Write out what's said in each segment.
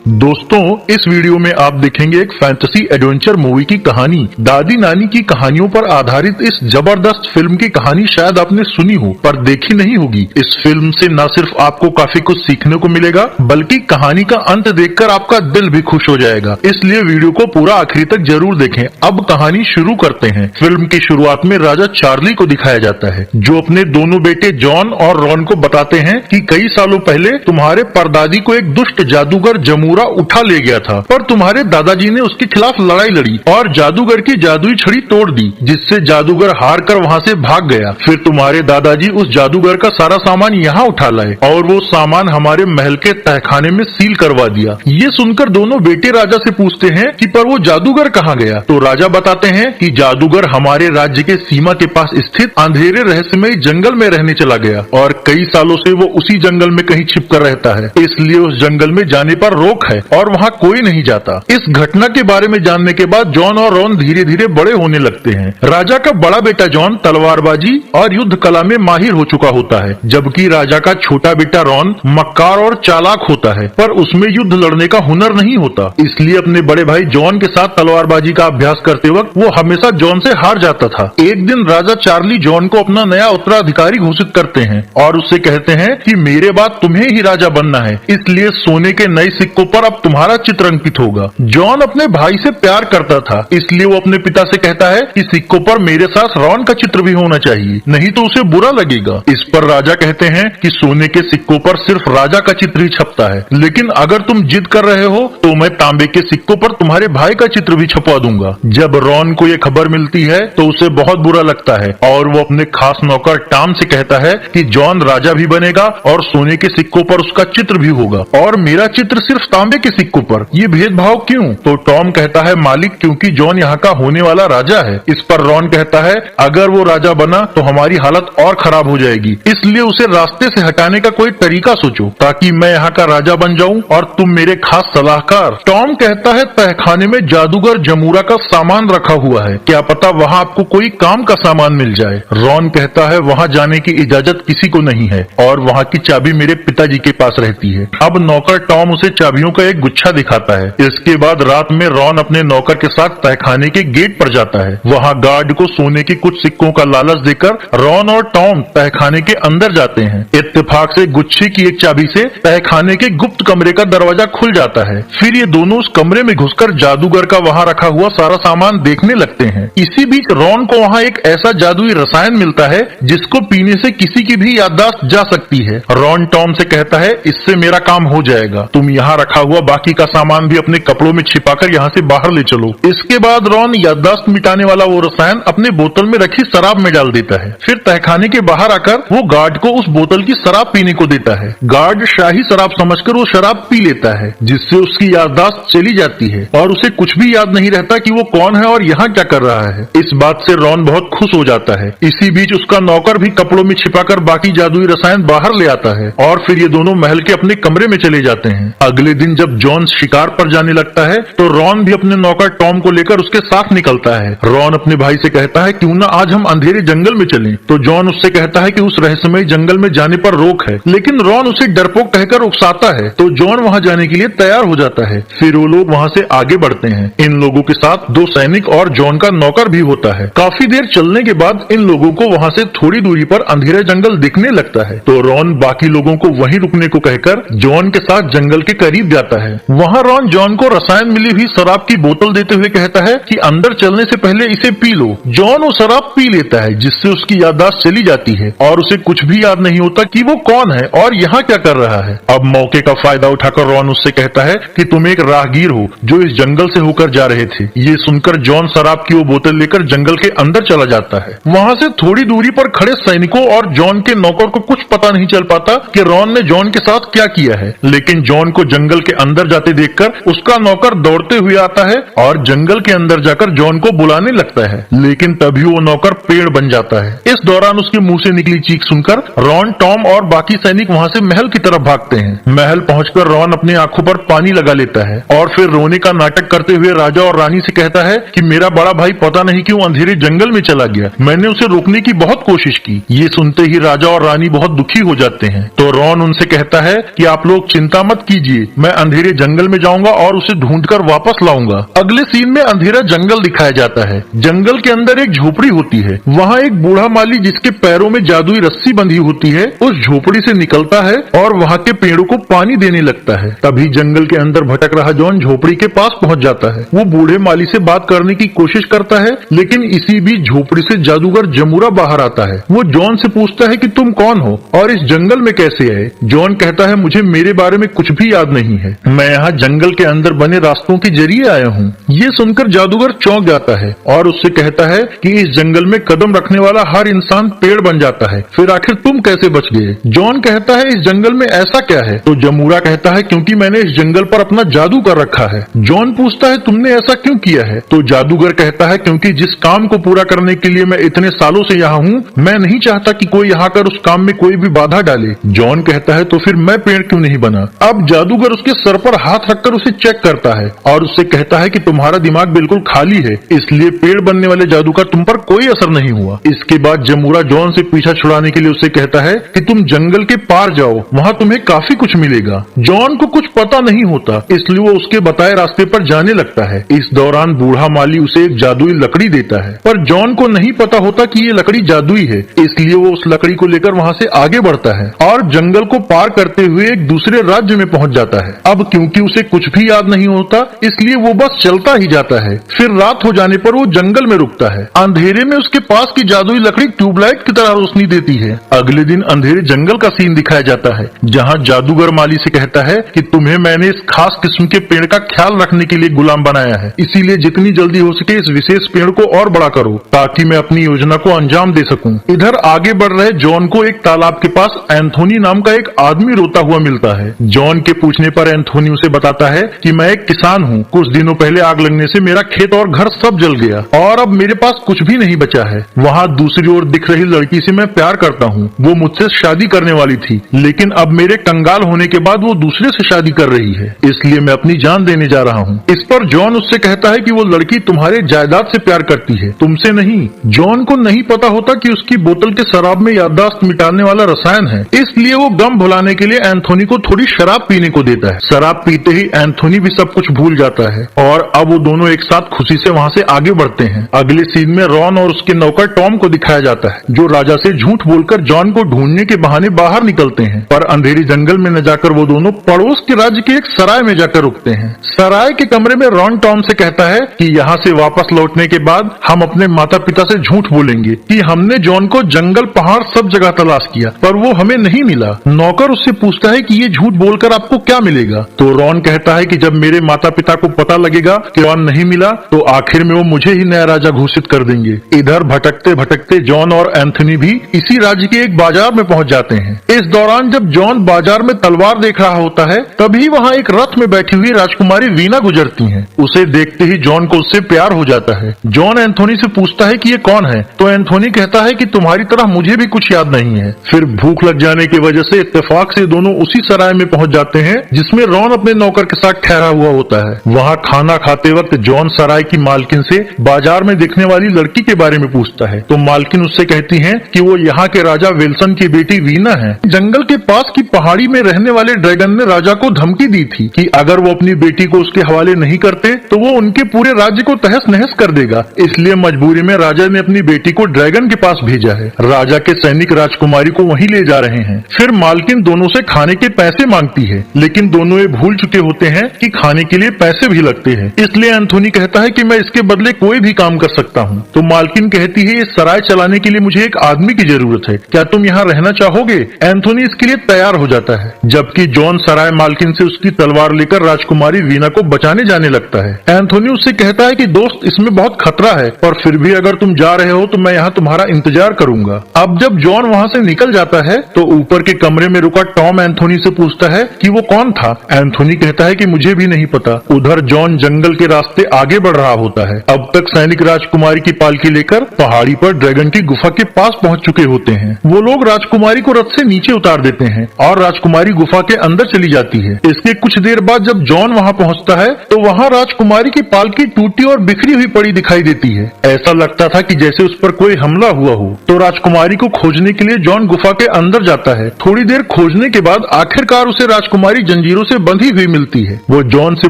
दोस्तों, इस वीडियो में आप देखेंगे एक फैंटेसी एडवेंचर मूवी की कहानी। दादी नानी की कहानियों पर आधारित इस जबरदस्त फिल्म की कहानी शायद आपने सुनी हो पर देखी नहीं होगी। इस फिल्म से न सिर्फ आपको काफी कुछ सीखने को मिलेगा बल्कि कहानी का अंत देखकर आपका दिल भी खुश हो जाएगा। इसलिए वीडियो को पूरा आखिरी तक जरूर देखें। अब कहानी शुरू करते हैं। फिल्म की शुरुआत में राजा चार्ली को दिखाया जाता है जो अपने दोनों बेटे जॉन और रॉन को बताते हैं कि कई सालों पहले तुम्हारे परदादी को एक दुष्ट जादूगर जमूरा उठा ले गया था, पर तुम्हारे दादाजी ने उसके खिलाफ लड़ाई लड़ी और जादूगर की जादुई छड़ी तोड़ दी, जिससे जादूगर हार कर वहाँ से भाग गया। फिर तुम्हारे दादाजी उस जादूगर का सारा सामान यहाँ उठा लाए और वो सामान हमारे महल के तहखाने में सील करवा दिया। ये सुनकर दोनों बेटे राजा से पूछते हैं कि पर वो जादूगर कहाँ गया? तो राजा बताते हैं कि जादूगर हमारे राज्य के सीमा के पास स्थित अंधेरे रहस्यमय जंगल में रहने चला गया और कई सालों से वो उसी जंगल में कहीं छिप कर रहता है, इसलिए उस जंगल में जाने पर रोक है और वहाँ कोई नहीं जाता। इस घटना के बारे में जानने के बाद जॉन और रॉन धीरे धीरे बड़े होने लगते हैं। राजा का बड़ा बेटा जॉन तलवारबाजी और युद्ध कला में माहिर हो चुका होता है, जबकि राजा का छोटा बेटा रॉन मक्कार और चालाक होता है, पर उसमें युद्ध लड़ने का हुनर नहीं होता। इसलिए अपने बड़े भाई जॉन के साथ तलवारबाजी का अभ्यास करते वक्त वो हमेशा जॉन से हार जाता था। एक दिन राजा चार्ली जॉन को अपना नया उत्तराधिकारी घोषित करते हैं और उससे कहते हैं कि मेरे बाद तुम्हें ही राजा बनना है, इसलिए सोने के नए सिक्कों पर अब तुम्हारा चित्र अंकित होगा। जॉन अपने भाई से प्यार करता था, इसलिए वो अपने पिता से कहता है कि सिक्कों पर मेरे साथ रॉन का चित्र भी होना चाहिए, नहीं तो उसे बुरा लगेगा। इस पर राजा कहते हैं कि सोने के सिक्कों पर सिर्फ राजा का चित्र ही छपता है, लेकिन अगर तुम जिद कर रहे हो तो मैं तांबे के सिक्कों पर तुम्हारे भाई का चित्र भी छपवा दूंगा। जब रॉन को ये खबर मिलती है तो उसे बहुत बुरा लगता है और वो अपने खास नौकर टॉम से कहता है कि जॉन राजा भी बनेगा और सोने के सिक्कों पर उसका चित्र भी होगा और मेरा चित्र सिर्फ तांबे के सिक्कों पर। ये भेदभाव क्यों? तो टॉम कहता है मालिक, क्योंकि जॉन यहाँ का होने वाला राजा है। इस पर रॉन कहता है अगर वो राजा बना तो हमारी हालत और खराब हो जाएगी, इसलिए उसे रास्ते से हटाने का कोई तरीका सोचो ताकि मैं यहाँ का राजा बन जाऊँ और तुम मेरे खास सलाहकार। टॉम कहता है तहखाने में जादूगर जमूरा का सामान रखा हुआ है, क्या पता वहाँ आपको कोई काम का सामान मिल जाए। रॉन कहता है वहाँ जाने की इजाजत किसी को नहीं है और वहाँ की चाबी मेरे पिताजी के पास रहती है। अब नौकर टॉम उसे चाबियों का एक गुच्छा दिखाता है। इसके बाद रात में रॉन अपने नौकर के साथ तहखाने के गेट पर जाता है। वहाँ गार्ड को सोने के कुछ सिक्कों का लालच देकर रॉन और टॉम तहखाने के अंदर जाते हैं। इत्तेफाक से गुच्छे की एक चाबी से तहखाने के गुप्त कमरे का दरवाजा खुल जाता है। फिर ये दोनों उस कमरे में घुसकर जादूगर का वहाँ रखा हुआ सारा सामान देखने लगते हैं। इसी बीच रॉन को वहाँ एक ऐसा जादुई रसायन मिलता है जिसको पीने से किसी की भी याददाश्त जा सकती है। रॉन टॉम से कहता है इससे मेरा काम हो जाएगा, तुम यहाँ रखा हुआ बाकी का सामान भी अपने कपड़ों में छिपाकर यहाँ से बाहर ले चलो। इसके बाद रॉन याददाश्त मिटाने वाला वो रसायन अपने बोतल में रखी शराब में डाल देता है। फिर तहखाने के बाहर आकर वो गार्ड को उस बोतल की शराब पीने को देता है। गार्ड शाही शराब समझकर वो शराब पी लेता है, जिससे उसकी याददाश्त चली जाती है और उसे कुछ भी याद नहीं रहता कि वो कौन है और यहाँ क्या कर रहा है। इस बात से रॉन बहुत खुश हो जाता है। इसी बीच उसका नौकर भी कपड़ों में छिपाकर बाकी जादुई रसायन बाहर ले आता है और फिर ये दोनों महल के अपने कमरे में चले जाते हैं। अगले दिन जब जॉन शिकार पर जाने लगता है तो रॉन भी अपने नौकर टॉम को लेकर उसके साथ निकलता है। रॉन अपने भाई से कहता है क्यों ना आज हम अंधेरे जंगल में चलें, तो जॉन उससे कहता है कि उस रहस्यमय जंगल में जाने पर रोक है, लेकिन रॉन उसे डरपोक कहकर उकसाता है, तो जॉन वहाँ जाने के लिए तैयार हो जाता है। फिर वो लोग वहाँ से आगे बढ़ते हैं। इन लोगों के साथ दो सैनिक और जॉन का नौकर भी होता है। काफी देर चलने के बाद इन लोगों को वहाँ से थोड़ी दूरी पर अंधेरा जंगल दिखने लगता है, तो रॉन बाकी लोगों को वहीं रुकने को कहकर जॉन के साथ जंगल के करीब जाता है। वहाँ रॉन जॉन को रसायन मिली हुई शराब की बोतल देते हुए कहता है कि अंदर चलने से पहले इसे पी लो। जॉन वो शराब पी लेता है, जिससे उसकी याददाश्त चली जाती है और उसे कुछ भी याद नहीं होता कि वो कौन है और यहाँ क्या कर रहा है। अब मौके का फायदा उठाकर रॉन उससे कहता है कि तुम एक राहगीर हो जो इस जंगल से होकर जा रहे थे। ये सुनकर जॉन शराब की वो बोतल लेकर जंगल के अंदर चला जाता है। वहाँ से थोड़ी दूरी पर खड़े सैनिकों और जॉन के नौकर को कुछ पता नहीं चल पाता कि रॉन ने जॉन के साथ क्या किया है, लेकिन जॉन को जंगल के अंदर जाते देखकर उसका नौकर दौड़ते हुए आता है और जंगल के अंदर जाकर जॉन को बुलाने लगता है, लेकिन तभी वो नौकर पेड़ बन जाता है। इस दौरान उसके मुंह से निकली चीख सुनकर रॉन, टॉम और बाकी सैनिक वहाँ से महल की तरफ भागते हैं। महल पहुंचकर रॉन अपनी आंखों पर पानी लगा लेता है और फिर रोने का नाटक करते हुए राजा और रानी से कहता है कि मेरा बड़ा भाई पता नहीं क्यों अंधेरे जंगल में चला गया, मैंने उसे रोकने की बहुत कोशिश की। ये सुनते ही राजा और रानी बहुत दुखी हो जाते हैं, तो रॉन उनसे कहता है कि आप लोग चिंता मत कीजिए, मैं अंधेरे जंगल में जाऊंगा और उसे ढूंढकर वापस लाऊंगा। अगले सीन में अंधेरा जंगल दिखाया जाता है। जंगल के अंदर एक झोपड़ी होती है। वहाँ एक बूढ़ा माली जिसके पैरों में जादुई रस्सी बंधी होती है उस झोपड़ी से निकलता है और वहाँ के पेड़ों को पानी देने लगता है। तभी जंगल के अंदर भटक रहा जॉन झोपड़ी के पास पहुँच जाता है। वो बूढ़े माली से बात करने की कोशिश करता है, लेकिन इसी बीच झोपड़ी से जादूगर जमूरा बाहर आता है। वो जॉन से पूछता है कि तुम कौन हो और इस जंगल में कैसे आए। जॉन कहता है, मुझे मेरे बारे में कुछ भी याद नहीं है, मैं यहाँ जंगल के अंदर बने रास्तों के जरिए आया हूँ। ये सुनकर जादूगर चौंक जाता है और उससे कहता है कि इस जंगल में कदम रखने वाला हर इंसान पेड़ बन जाता है, फिर आखिर तुम कैसे बच गए। जॉन कहता है, इस जंगल में ऐसा क्या है। तो जमूरा कहता है, क्योंकि मैंने इस जंगल पर अपना जादू कर रखा है। जॉन पूछता है, तुमने ऐसा क्यों किया है। तो जादूगर कहता है, क्योंकि जिस काम को पूरा करने के लिए मैं इतने सालों से यहाँ हूँ, मैं नहीं चाहता कि कोई यहाँ कर उस काम में कोई भी बाधा डाले। जॉन कहता है, तो फिर मैं पेड़ क्यों नहीं बना। अब जादूगर उसके सर पर हाथ रखकर उसे चेक करता है और उससे कहता है कि तुम्हारा दिमाग बिल्कुल खाली है, इसलिए पेड़ बनने वाले जादू का तुम पर कोई असर नहीं हुआ। इसके बाद जमूरा जॉन से पीछा छुड़ाने के लिए उससे कहता है कि तुम जंगल के पार जाओ, वहाँ तुम्हें काफी कुछ मिलेगा। जॉन को कुछ पता नहीं होता, इसलिए वो उसके बताए रास्ते पर जाने लगता है। इस दौरान बूढ़ा माली उसे एक जादुई लकड़ी देता है, पर जॉन को नहीं पता होता कि ये लकड़ी जादुई है, इसलिए वो उस लकड़ी को लेकर वहाँ से आगे बढ़ता है और जंगल को पार करते हुए एक दूसरे राज्य में पहुँच जाता है। अब क्योंकि उसे कुछ भी याद नहीं होता, इसलिए वो बस चलता ही जाता है। फिर रात हो जाने पर वो जंगल में रुकता है। अंधेरे में उसके पास की जादुई लकड़ी ट्यूबलाइट की तरह रोशनी देती है। अगले दिन अंधेरे जंगल का सीन दिखाया जाता है, जहाँ जादूगर माली से कहता है कि तुम्हें मैंने इस खास किस्म के पेड़ का ख्याल रखने के लिए गुलाम बनाया है, इसीलिए जितनी जल्दी हो सके इस विशेष पेड़ को और बड़ा करो ताकि मैं अपनी योजना को अंजाम दे सकूं। इधर आगे बढ़ रहे जॉन को एक तालाब के पास एंथोनी नाम का एक आदमी रोता हुआ मिलता है। जॉन के पूछने पर एंथोनी उसे बताता है कि मैं एक किसान हूँ, कुछ दिनों पहले आग लगने से मेरा खेत और घर सब जल गया और अब मेरे पास कुछ भी नहीं बचा है। वहाँ दूसरी ओर दिख रही लड़की से मैं प्यार करता हूँ, वो मुझसे शादी करने वाली थी, लेकिन अब मेरे कंगाल होने के बाद वो दूसरे से शादी कर रही है, इसलिए मैं अपनी जान देने जा रहा हूँ। इस पर जॉन उससे कहता है कि वो लड़की तुम्हारे जायदाद से प्यार करती है, तुमसे नहीं। जॉन को नहीं पता होता कि उसकी बोतल के शराब में याददाश्त मिटाने वाला रसायन है, इसलिए वो गम भुलाने के लिए एंथोनी को थोड़ी शराब पीने को देता है। शराब पीते ही एंथोनी भी सब कुछ भूल जाता है और अब वो दोनों एक साथ खुशी से वहाँ से आगे बढ़ते हैं। अगले सीन में रॉन और उसके नौकर टॉम को दिखाया जाता है, जो राजा से झूठ बोलकर जॉन को ढूंढने के बहाने बाहर निकलते हैं, पर अंधेरी जंगल में न जाकर वो दोनों पड़ोस के राज्य के एक सराय में जाकर रुकते हैं। सराय के कमरे में रॉन टॉम से कहता है कि यहाँ से वापस लौटने के बाद हम अपने माता पिता से झूठ बोलेंगे कि हमने जॉन को जंगल पहाड़ सब जगह तलाश किया, पर वो हमें नहीं मिला। नौकर उससे पूछता है कि ये झूठ बोलकर आपको क्या मिलेगा। तो रॉन कहता है कि जब मेरे माता पिता को पता लगेगा कि जॉन नहीं मिला, तो आखिर में वो मुझे ही नया राजा घोषित कर देंगे। इधर भटकते भटकते जॉन और एंथोनी भी इसी राज्य के एक बाजार में पहुंच जाते हैं। इस दौरान जब जॉन बाजार में तलवार देख रहा होता है, तभी वहाँ एक रथ में बैठी हुई राजकुमारी वीना गुजरती हैं। उसे देखते ही जॉन को उससे प्यार हो जाता है। जॉन एंथोनी से पूछता है कि ये कौन है, तो एंथोनी कहता है कि तुम्हारी तरह मुझे भी कुछ याद नहीं है। फिर भूख लग जाने की वजह से इत्तेफाक से दोनों उसी सराय में पहुंच जाते हैं जिसमें रॉन अपने नौकर के साथ ठहरा हुआ होता है। वहाँ खाना खाते वक्त जॉन सराय की मालकिन से बाजार में दिखने वाली लड़की के बारे में पूछता है, तो मालकिन उससे कहती है कि वो यहाँ के राजा विल्सन की बेटी वीना है। जंगल के पास की पहाड़ी में रहने वाले ड्रैगन ने राजा को धमकी दी थी कि अगर वो अपनी बेटी को उसके हवाले नहीं करते तो वो उनके पूरे राज्य को तहस नहस कर देगा। इसलिए मजबूरी में राजा ने अपनी बेटी को ड्रैगन के पास भेजा है। राजा के सैनिक राजकुमारी को वहीं ले जा रहे हैं। फिर मालकिन दोनों से खाने के पैसे मांगती है, लेकिन दोनों ये भूल चुके होते हैं कि खाने के लिए पैसे भी लगते हैं। इसलिए एंथोनी कहता है कि मैं इसके बदले कोई भी काम कर सकता हूँ। तो मालकिन कहती है, इस सराय चलाने के लिए मुझे एक आदमी की जरूरत है, क्या तुम यहाँ रहना चाहोगे। एंथोनी इसके लिए तैयार हो जाता है, जबकि जॉन सराय मालकिन से उसकी तलवार लेकर राजकुमारी वीना को बचाने जाने लगता है। एंथोनी उससे कहता है कि दोस्त, इसमें बहुत खतरा है, पर फिर भी अगर तुम जा रहे हो तो मैं यहाँ तुम्हारा इंतजार करूंगा। अब जब जॉन वहाँ से निकल जाता है तो ऊपर के कमरे में रुका टॉम एंथोनी से पूछता है कि वो कौन था। एंथोनी कहता है कि मुझे भी नहीं पता। उधर जॉन जंगल के रास्ते आगे बढ़ रहा होता है। अब तक सैनिक राजकुमारी की पालकी लेकर पहाड़ी पर ड्रैगन की गुफा के पास पहुंच चुके होते हैं। वो लोग राजकुमारी को रथ से नीचे उतार देते हैं और राजकुमारी गुफा के अंदर चली जाती है। इसके कुछ देर बाद जब जॉन वहाँ पहुँचता है तो वहाँ राजकुमारी की पालकी टूटी और बिखरी हुई पड़ी दिखाई देती है। ऐसा लगता था कि जैसे उस पर कोई हमला हुआ हो। तो राजकुमारी को खोजने के लिए जॉन गुफा के अंदर जाता है। थोड़ी देर खोजने के बाद आखिरकार उसे राजकुमारी जंजीरों छेदों से बंधी हुई मिलती है। वो जॉन से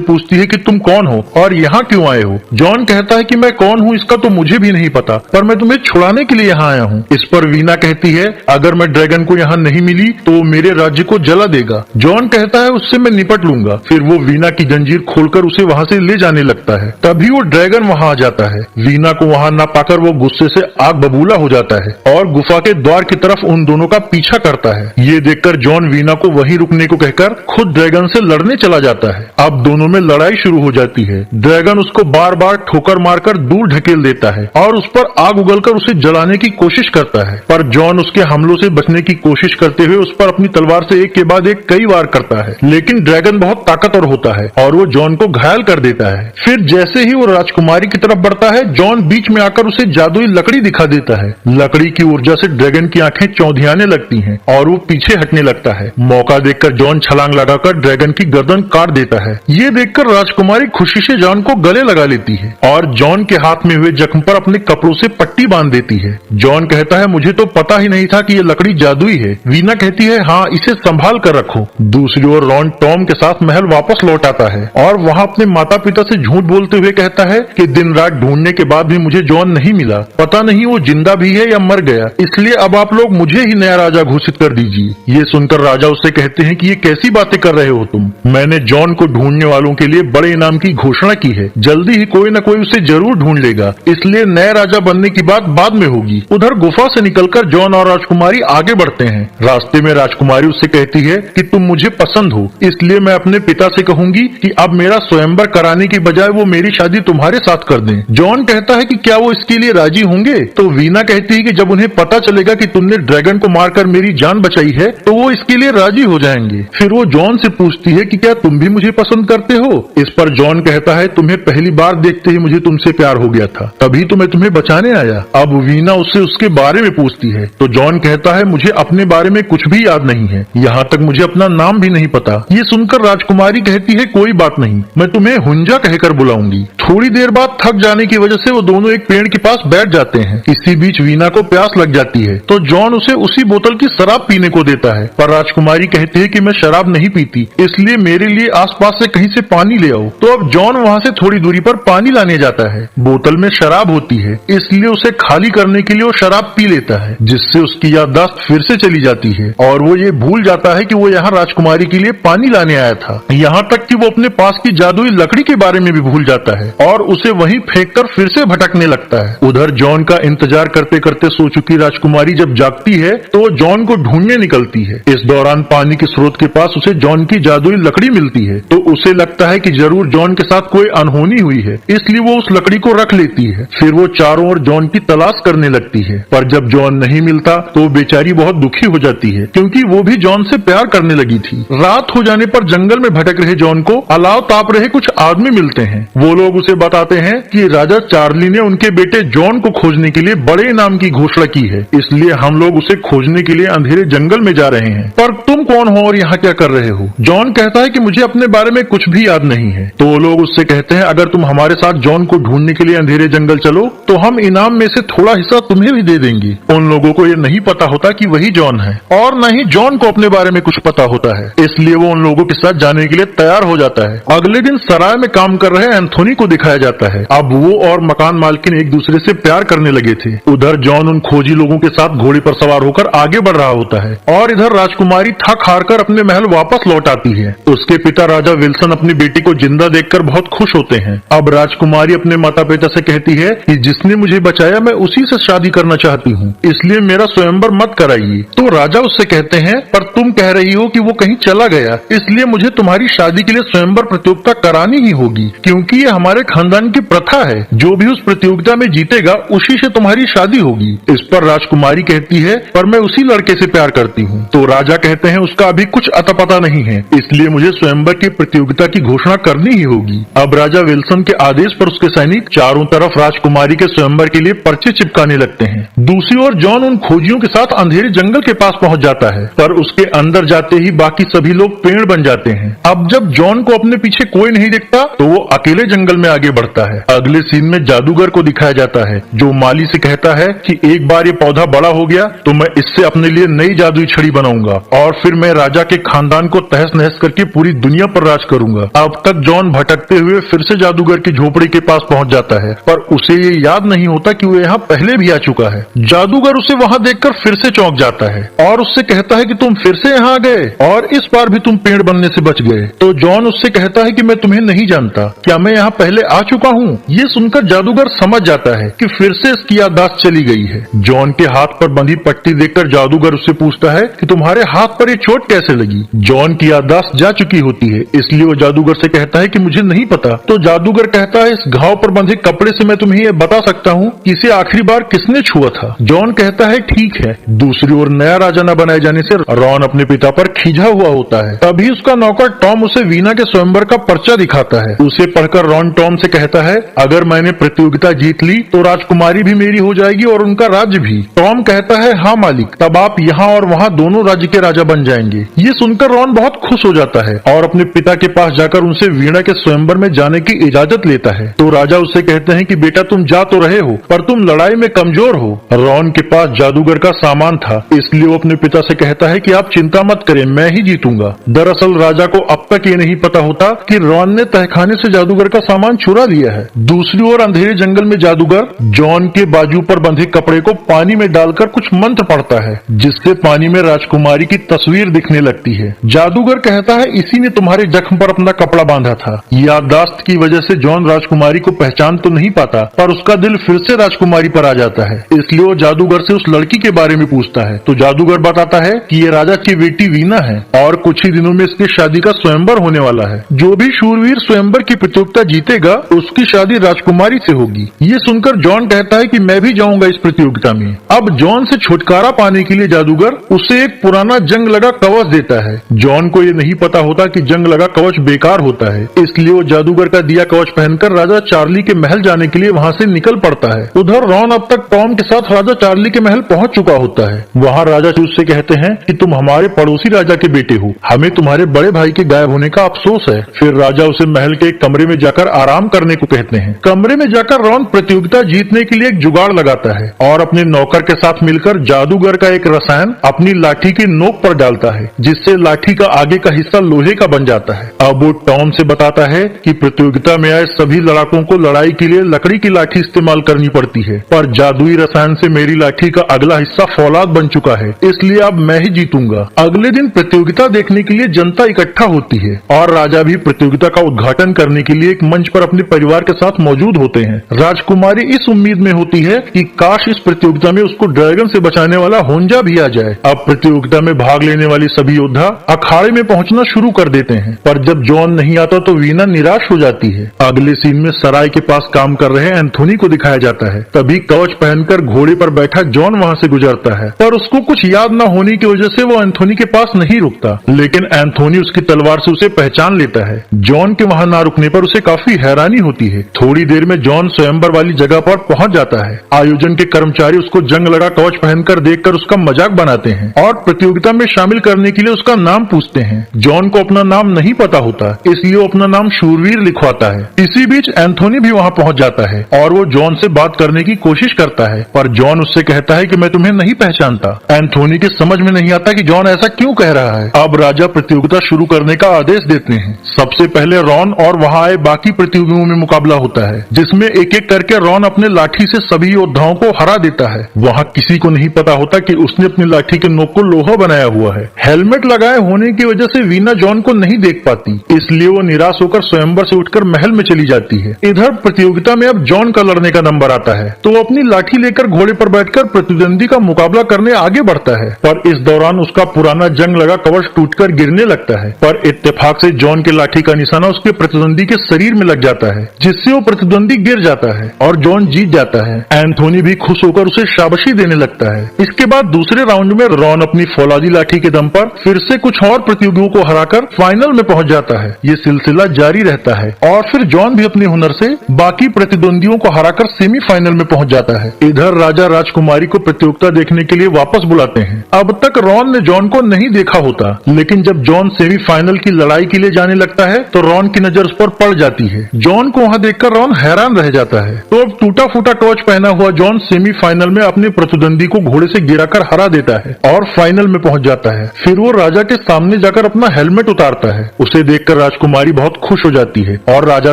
पूछती है कि तुम कौन हो और यहाँ क्यों आए हो। जॉन कहता है कि मैं कौन हूँ इसका तो मुझे भी नहीं पता, पर मैं तुम्हें छुड़ाने के लिए यहाँ आया हूँ। इस पर वीना कहती है अगर मैं ड्रैगन को यहाँ नहीं मिली तो वो मेरे राज्य को जला देगा। जॉन कहता है उससे मैं निपट लूंगा। फिर वो वीना की जंजीर खोलकर उसे वहाँ से ले जाने लगता है। तभी वो ड्रैगन वहाँ आ जाता है। वीना को वहाँ न पाकर वो गुस्से से आग बबूला हो जाता है और गुफा के द्वार की तरफ उन दोनों का पीछा करता है। ये देखकर जॉन वीना को वहीं रुकने को कहकर खुद ड्रैगन से लड़ने चला जाता है। अब दोनों में लड़ाई शुरू हो जाती है। ड्रैगन उसको बार बार ठोकर मारकर दूर ढकेल देता है और उस पर आग उगलकर उसे जलाने की कोशिश करता है, पर जॉन उसके हमलों से बचने की कोशिश करते हुए उस पर अपनी तलवार से एक के बाद एक कई वार करता है। लेकिन ड्रैगन बहुत ताकतवर होता है और वो जॉन को घायल कर देता है। फिर जैसे ही वो राजकुमारी की तरफ बढ़ता है, जॉन बीच में आकर उसे जादुई लकड़ी दिखा देता है। लकड़ी की ऊर्जा से ड्रैगन की आंखें चौंधियाने लगती हैं और वो पीछे हटने लगता है। मौका देखकर जॉन छलांग लगाकर ड्रैगन की गर्दन काट देता है। ये देखकर राजकुमारी खुशी से जॉन को गले लगा लेती है और जॉन के हाथ में हुए जख्म पर अपने कपड़ों से पट्टी बांध देती है। जॉन कहता है मुझे तो पता ही नहीं था कि ये लकड़ी जादुई है। वीना कहती है हाँ, इसे संभाल कर रखो। दूसरी ओर रॉन टॉम के साथ महल वापस लौट आता है और वहाँ अपने माता पिता से झूठ बोलते हुए कहता है कि दिन रात ढूंढने के बाद भी मुझे जॉन नहीं मिला। पता नहीं वो जिंदा भी है या मर गया, इसलिए अब आप लोग मुझे ही नया राजा घोषित कर दीजिए। ये सुनकर राजा उससे कहते हैं कि ये कैसी बातें कर रहे हो तुम। मैंने जॉन को ढूंढने वालों के लिए बड़े इनाम की घोषणा की है। जल्दी ही कोई न कोई उसे जरूर ढूंढ लेगा, इसलिए नए राजा बनने की बात बाद में होगी। उधर गुफा से निकलकर जॉन और राजकुमारी आगे बढ़ते हैं। रास्ते में राजकुमारी उससे कहती है कि तुम मुझे पसंद हो, इसलिए मैं अपने पिता से कहूंगी कि अब मेरा स्वयंवर कराने की बजाय वो मेरी शादी तुम्हारे साथ कर दें। जॉन कहता है कि क्या वो इसके लिए राजी होंगे? तो वीना कहती है कि जब उन्हें पता चलेगा कि तुमने ड्रैगन को मारकर मेरी जान बचाई है तो वो इसके लिए राजी हो जाएंगे। फिर वो जॉन से पूछती है कि क्या तुम भी मुझे पसंद करते हो? इस पर जॉन कहता है तुम्हें पहली बार देखते ही मुझे तुमसे प्यार हो गया था, तभी तो मैं तुम्हें बचाने आया। अब वीना उससे उसके बारे में पूछती है तो जॉन कहता है मुझे अपने बारे में कुछ भी याद नहीं है, यहाँ तक मुझे अपना नाम भी नहीं पता। ये सुनकर राजकुमारी कहती है कोई बात नहीं, मैं तुम्हें हुंजा कहकर बुलाऊंगी। थोड़ी देर बाद थक जाने की वजह से वो दोनों एक पेड़ के पास बैठ जाते हैं। इसी बीच वीना को प्यास लग जाती है तो जॉन उसे उसी बोतल की शराब पीने को देता है, पर राजकुमारी कहती है कि मैं शराब नहीं पीती, इसलिए मेरे लिए आसपास से कहीं से पानी ले आओ। तो अब जॉन वहाँ से थोड़ी दूरी पर पानी लाने जाता है। बोतल में शराब होती है, इसलिए उसे खाली करने के लिए वो शराब पी लेता है, जिससे उसकी याददाश्त फिर से चली जाती है और वो ये भूल जाता है कि वो यहाँ राजकुमारी के लिए पानी लाने आया था। यहाँ तक कि वो अपने पास की जादुई लकड़ी के बारे में भी भूल जाता है और उसे वहीं फेंककर फिर से भटकने लगता है। उधर जॉन का इंतजार करते करते सो चुकी राजकुमारी जब जागती है तो वो जॉन को ढूंढने निकलती है। इस दौरान पानी के स्रोत के पास उसे जॉन की जादुई लकड़ी मिलती है, तो उसे लगता है कि जरूर जॉन के साथ कोई अनहोनी हुई है, इसलिए वो उस लकड़ी को रख लेती है। फिर वो चारों ओर जॉन की तलाश करने लगती है, पर जब जॉन नहीं मिलता तो बेचारी बहुत दुखी हो जाती है, क्योंकि वो भी जॉन से प्यार करने लगी थी। रात हो जाने पर जंगल में भटक रहे जॉन को अलाव ताप रहे कुछ आदमी मिलते हैं। वो लोग उसे बताते हैं कि राजा चार्ली ने उनके बेटे जॉन को खोजने के लिए बड़े इनाम की घोषणा की है, इसलिए हम लोग उसे खोजने के लिए अंधेरे जंगल में जा रहे हैं। पर तुम कौन हो और यहाँ क्या कर रहे हो? जॉन कहता है कि मुझे अपने बारे में कुछ भी याद नहीं है। तो वो लोग उससे कहते हैं अगर तुम हमारे साथ जॉन को ढूंढने के लिए अंधेरे जंगल चलो तो हम इनाम में से थोड़ा हिस्सा तुम्हें भी दे देंगे। उन लोगों को ये नहीं पता होता कि वही जॉन है और न ही जॉन को अपने बारे में कुछ पता होता है, इसलिए वो उन लोगों के साथ जाने के लिए तैयार हो जाता है। अगले दिन सराय में काम कर रहे एंथोनी को दिखाया जाता है। अब वो और मकान मालकिन एक दूसरे से प्यार करने लगे थे। उधर जॉन उन खोजी लोगों के साथ घोड़े पर सवार होकर आगे बढ़ रहा होता है और इधर राजकुमारी थक हार कर अपने महल वापस लौट आती है। उसके पिता राजा विल्सन अपनी बेटी को जिंदा देखकर बहुत खुश होते हैं। अब राजकुमारी अपने माता पिता से कहती है कि जिसने मुझे बचाया मैं उसी से शादी करना चाहती हूँ, इसलिए मेरा स्वयंवर मत कराइए। तो राजा उससे कहते हैं पर तुम कह रही हो कि वो कहीं चला गया, इसलिए मुझे तुम्हारी शादी के लिए स्वयंवर प्रतियोगिता करानी ही होगी, क्योंकि ये हमारे खानदान की प्रथा है। जो भी उस प्रतियोगिता में जीतेगा उसी से तुम्हारी शादी होगी। इस पर राजकुमारी कहती है पर मैं उसी लड़के से प्यार करती हूँ। तो राजा कहते हैं उसका अभी कुछ अता पता नहीं है, इसलिए मुझे स्वयंवर की प्रतियोगिता की घोषणा करनी ही होगी। अब राजा विल्सन के आदेश पर उसके सैनिक चारों तरफ राजकुमारी के स्वयंवर के लिए पर्चे चिपकाने लगते हैं। दूसरी ओर जॉन उन खोजियों के साथ अंधेरे जंगल के पास पहुंच जाता है, पर उसके अंदर जाते ही बाकी सभी लोग पेड़ बन जाते हैं। अब जब जॉन को अपने पीछे कोई नहीं दिखता तो वो अकेले जंगल में आगे बढ़ता है। अगले सीन में जादूगर को दिखाया जाता है, जो माली से कहता है कि एक बार ये पौधा बड़ा हो गया तो मैं इससे अपने लिए नई जादुई छड़ी बनाऊंगा और फिर मैं राजा के खानदान को तहस नहस करके पूरी दुनिया पर राज करूंगा। अब तक जॉन भटकते हुए फिर से जादूगर की झोपड़ी के पास पहुंच जाता है, पर उसे ये याद नहीं होता कि वो यहाँ पहले भी आ चुका है। जादूगर उसे वहाँ देखकर फिर से चौंक जाता है और उससे कहता है कि तुम फिर से यहाँ आ गए और इस बार भी तुम पेड़ बनने से बच गए। तो जॉन उससे कहता है कि मैं तुम्हें नहीं जानता, क्या मैं यहाँ पहले आ चुका हूँ? ये सुनकर जादूगर समझ जाता है कि फिर से इसकी याददाश्त चली गई है। जॉन के हाथ पर बंधी पट्टी देखकर जादूगर उससे पूछता है कि तुम्हारे हाथ पर ये चोट कैसे लगी? जॉन की याददाश्त जा चुकी होती है, इसलिए वो जादूगर से कहता है कि मुझे नहीं पता। तो जादूगर कहता है इस घाव पर बंधे कपड़े से मैं तुम्हें ये बता सकता हूँ कि इसे आखिरी बार किसने छुआ था। जॉन कहता है ठीक है। दूसरी ओर नया राजा न बनाए जाने से रॉन अपने पिता पर खींचा हुआ होता है। तभी उसका नौकर टॉम उसे वीना के स्वयंवर का पर्चा दिखाता है। उसे पढ़कर रॉन टॉम से कहता है अगर मैंने प्रतियोगिता जीत ली तो राजकुमारी भी मेरी हो जाएगी और उनका राज्य भी। टॉम कहता है हाँ मालिक, तब आप यहाँ और वहाँ दोनों राज्य के राजा बन जाएंगे। ये सुनकर रॉन बहुत खुश हो जाता है और अपने पिता के पास जाकर उनसे वीणा के स्वयंवर में जाने की इजाजत लेता है। तो राजा उससे कहते हैं कि बेटा तुम जा तो रहे हो पर तुम लड़ाई में कमजोर हो। रॉन के पास जादूगर का सामान था, इसलिए वो अपने पिता से कहता है कि आप चिंता मत करें, मैं ही जीतूंगा। दरअसल राजा को अब तक ये नहीं पता होता कि रॉन ने तहखाने से जादूगर का सामान चुरा लिया है। दूसरी ओर अंधेरे जंगल में जादूगर जॉन के बाजू पर बंधे कपड़े को पानी में डालकर कुछ मंत्र पढ़ता है, जिससे पानी में राजकुमारी की तस्वीर दिखने लगती है। जादूगर कहता है इसी ने तुम्हारे जख्म पर अपना कपड़ा बांधा था। याददाश्त की वजह से जॉन राजकुमारी को पहचान तो नहीं पाता, पर उसका दिल फिर से राजकुमारी पर आ जाता है, इसलिए वो जादूगर से उस लड़की के बारे में पूछता है। तो जादूगर बताता है कि ये राजा की बेटी वीना है और कुछ ही दिनों में इसकी शादी का स्वयंवर होने वाला है। जो भी शूरवीर स्वयंवर की प्रतियोगिता जीतेगा उसकी शादी राजकुमारी से होगी। ये सुनकर जॉन कहता है कि मैं भी जाऊंगा इस प्रतियोगिता में। अब जॉन से छुटकारा पाने के लिए जादूगर उसे एक पुराना जंग लगा कवच देता है। जॉन को ये नहीं पता होता कि जंग लगा कवच बेकार होता है, इसलिए वो जादूगर का दिया कवच पहनकर राजा चार्ली के महल जाने के लिए वहाँ से निकल पड़ता है। उधर रॉन अब तक टॉम के साथ राजा चार्ली के महल पहुँच चुका होता है। वहाँ राजा उससे कहते हैं कि तुम हमारे पड़ोसी राजा के बेटे हो, हमें तुम्हारे बड़े भाई के गायब होने का अफसोस है। फिर राजा उसे महल के एक कमरे में जाकर आराम करने को कहते हैं। कमरे में जाकर रॉन प्रतियोगिता जीतने के लिए एक जुगाड़ लगाता है और अपने नौकर के साथ मिलकर जादूगर का एक रसायन अपनी लाठी की नोक पर डालता है, जिससे लाठी का आगे का हिस्सा लोहे का बन जाता है। अब वो टॉम से बताता है कि प्रतियोगिता में आए सभी लड़ाकों को लड़ाई के लिए लकड़ी की लाठी इस्तेमाल करनी पड़ती है, पर जादुई रसायन से मेरी लाठी का अगला हिस्सा फौलाद बन चुका है, इसलिए अब मैं ही जीतूंगा। अगले दिन प्रतियोगिता देखने के लिए जनता इकट्ठा होती है और राजा भी प्रतियोगिता का उद्घाटन करने के लिए एक मंच पर अपने परिवार के साथ मौजूद होते हैं। राजकुमारी इस उम्मीद में होती है कि काश इस प्रतियोगिता में उसको ड्रैगन से बचाने वाला होंजा भी आ जाए। अब प्रतियोगिता में भाग लेने वाले सभी योद्धा अखाड़े में पहुंचना शुरू कर देते हैं, पर जब जॉन नहीं आता तो वीना निराश हो जाती है। अगले सीन में सराय के पास काम कर रहे एंथोनी को दिखाया जाता है। तभी कवच पहनकर घोड़े पर बैठा जॉन वहाँ से गुजरता है, पर उसको कुछ याद न होने की वजह से वो एंथोनी के पास नहीं रुकता, लेकिन एंथोनी उसकी तलवार से उसे पहचान लेता है। जॉन के वहाँ न रुकने पर उसे काफी हैरानी होती है। थोड़ी देर में जॉन स्वयंवर वाली जगह पर पहुँच जाता है। आयोजन के कर्मचारी उसको जंग लगा कवच पहनकर देखकर उसका मजाक बनाते हैं और प्रतियोगिता में शामिल करने के लिए उसका नाम पूछते हैं। जॉन को अपना नाम नहीं पता होता, इसलिए वो अपना नाम शूरवीर लिखवाता है। इसी बीच एंथोनी भी वहाँ पहुँच जाता है और वो जॉन से बात करने की कोशिश करता है, पर जॉन उससे कहता है कि मैं तुम्हें नहीं पहचानता। एंथोनी के समझ में नहीं आता कि जॉन ऐसा क्यों कह रहा है। अब राजा प्रतियोगिता शुरू करने का आदेश देते हैं। सबसे पहले रॉन और वहाँ आए बाकी प्रतियोगियों में मुकाबला होता है, जिसमें एक एक करके रॉन अपने लाठी से सभी योद्धाओं को हरा देता है। वहाँ किसी को नहीं पता होता कि उसने अपनी लाठी के नोक को लोहा बनाया हुआ है। हेलमेट लगाए होने की वजह से वीना जॉन को नहीं देख पाती, इसलिए वो निराश होकर स्वयंवर से उठकर महल में चली जाती है। इधर प्रतियोगिता में अब जॉन का लड़ने का नंबर आता है, तो वो अपनी लाठी लेकर घोड़े पर बैठकर प्रतिद्वंदी का मुकाबला करने आगे बढ़ता है, पर इस दौरान उसका पुराना जंग लगा कवच टूटकर गिरने लगता है। पर इत्तेफाक से जॉन के लाठी का निशाना उसके प्रतिद्वंदी के शरीर में लग जाता है, जिससे वो प्रतिद्वंदी गिर जाता है और जॉन जीत जाता है। एंथोनी भी खुश होकर उसे शाबाशी देने लगता है। इसके बाद दूसरे राउंड में रॉन अपनी फौलादी लाठी के दम पर फिर से कुछ और प्रतियोगियों को हराकर फाइनल में पहुंच जाता है। ये सिलसिला जारी रहता है और फिर जॉन भी अपने हुनर से बाकी प्रतिद्वंदियों को हराकर सेमीफाइनल में पहुंच जाता है। इधर राजा राजकुमारी को प्रतियोगिता देखने के लिए वापस बुलाते हैं। अब तक रॉन ने जॉन को नहीं देखा होता, लेकिन जब जॉन सेमीफाइनल की लड़ाई के लिए जाने लगता है तो रॉन की नजर उस पर पड़ जाती है। जॉन को वहां देखकर रॉन हैरान रह जाता है। तो अब टूटा फूटा टॉर्च पहना हुआ जॉन सेमीफाइनल में अपने प्रतिद्वंदी को घोड़े से गिराकर हरा देता है और फाइनल में पहुंच जाता है। फिर वो राजा के सामने जाकर अपना हेलमेट उतारता है। उसे देखकर राजकुमारी बहुत खुश हो जाती है और राजा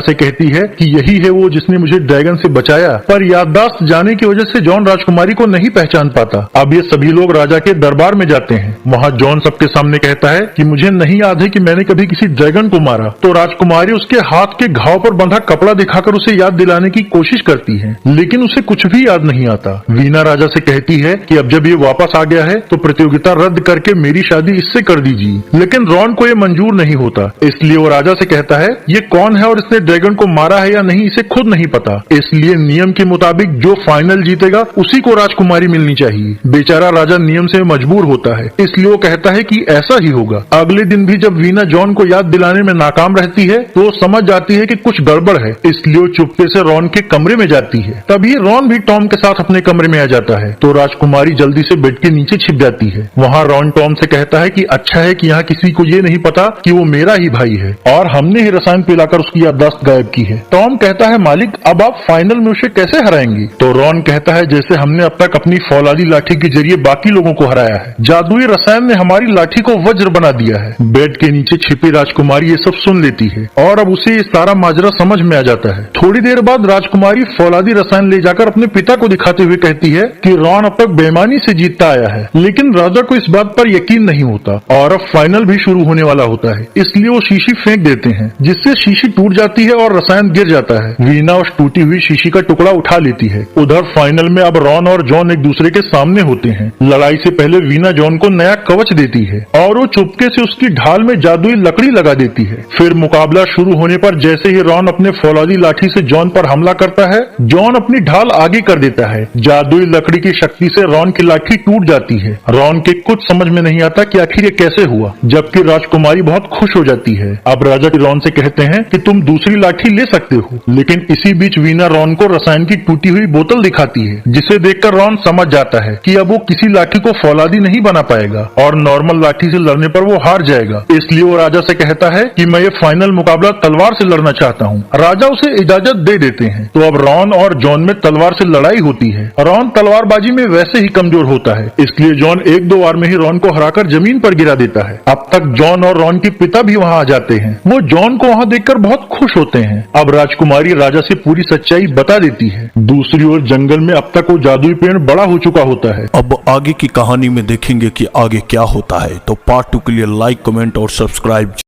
से कहती है कि यही है वो जिसने मुझे ड्रैगन से बचाया। पर याददाश्त जाने की वजह से जॉन राजकुमारी को नहीं पहचान पाता। अब ये सभी लोग राजा के दरबार में जाते हैं। वहाँ जॉन सबके सामने कहता है कि मुझे नहीं याद है कि मैंने कभी किसी ड्रैगन को मारा। तो राजकुमारी उसके हाथ के घाव पर बंधा कपड़ा दिखाकर उसे याद दिलाने की कोशिश करती है, लेकिन उसे कुछ भी याद नहीं आता। वीना राजा से कहती है कि अब जब ये वापस आ गया है तो प्रतियोगिता रद्द करके मेरी शादी इससे कर दीजिए। लेकिन रॉन को ये मंजूर नहीं होता, इसलिए वो राजा से कहता है ये कौन है और इसने ड्रैगन को मारा है या नहीं इसे खुद नहीं पता। इसलिए नियम के मुताबिक जो फाइनल जीतेगा उसी को राजकुमारी मिलनी चाहिए। बेचारा राजा नियम से मजबूर होता है, इसलिए वो कहता है कि ऐसा ही होगा। अगले दिन भी जब वीना जॉन को याद दिलाने में नाकाम रहती है तो वो समझ जाती है कि कुछ गड़बड़ है, इसलिए वो चुपके से रॉन के कमरे में जाती है। तभी रॉन भी टॉम के साथ अपने कमरे में आ जाता है तो राजकुमारी जल्दी से बेड के नीचे छिप जाती है। वहाँ रॉन टॉम से कहता है कि अच्छा है कि यहाँ किसी को ये नहीं पता कि वो मेरा ही भाई है और हमने ही रसायन पिलाकर उसकी याददाश्त गायब की है। टॉम कहता है मालिक अब आप फाइनल में उसे कैसे हराएंगे? तो रॉन कहता है जैसे हमने अब तक अपनी फौलादी लाठी के जरिए बाकी लोगों को हराया है। जादुई रसायन ने हमारी लाठी को वज्र बना दिया है। बेड के नीचे छिपी राजकुमारी ये सब सुन लेती है और अब उसे ये सारा माजरा समझ में आ जाता है। थोड़ी देर बाद राजकुमारी फौलादी रसायन ले जाकर अपने पिता को दिखाते हुए कहती है कि रॉन अब तक बेईमानी से जीतता आया है। लेकिन राजा को इस बात पर यकीन नहीं होता और अब फाइनल भी शुरू होने वाला होता है, इसलिए वो शीशी फेंक देते हैं जिससे शीशी टूट जाती है और रसायन गिर जाता है। वीना उस टूटी हुई शीशी का टुकड़ा उठा लेती है। उधर फाइनल में अब रॉन और जॉन एक दूसरे के सामने होते हैं। लड़ाई से पहले वीना जॉन को नया कवच देती है और वो चुपके से उसकी ढाल में जादुई लकड़ी लगा देती है। फिर मुकाबला शुरू होने पर जैसे ही रॉन अपने फौलादी लाठी से जॉन पर हमला करता है, जॉन अपनी ढाल आगे कर देता है। जादुई लकड़ी की शक्ति से रॉन की लाठी टूट जाती है। रॉन के कुछ समझ में नहीं आता कि आखिर ये कैसे हुआ, जबकि राजकुमारी बहुत खुश हो जाती है। अब राजा रॉन से कहते हैं कि तुम दूसरी लाठी ले सकते हो, लेकिन इसी बीच वीना रॉन को रसायन की टूटी हुई बोतल दिखाती है, जिसे देखकर रॉन समझ जाता है कि अब वो किसी लाठी को फौलादी नहीं बना पाएगा और नॉर्मल लाठी से लड़ने पर वो हार जाएगा। इसलिए वो राजा से कहता है कि मैं ये फाइनल मुकाबला तलवार से लड़ना चाहता हूँ। राजा उसे इजाजत दे देते हैं। तो अब रॉन और जॉन में तलवार से लड़ाई होती है। रॉन तलवारबाजी में वैसे ही कमजोर होता है, इसलिए जॉन एक दो बार में ही रॉन को हराकर जमीन पर गिरा देता है। अब तक जॉन और रॉन के पिता भी वहाँ आ जाते हैं। वो जॉन को वहाँ देखकर बहुत खुश होते हैं। अब राजकुमारी राजा से पूरी सच्चाई बता देती है। दूसरी ओर जंगल में अब तक वो जादुई पेड़ बड़ा हो चुका होता है। अब आगे की कहानी में देखेंगे कि आगे क्या होता है। तो पार्ट 2 के लिए लाइक, कमेंट और सब्सक्राइब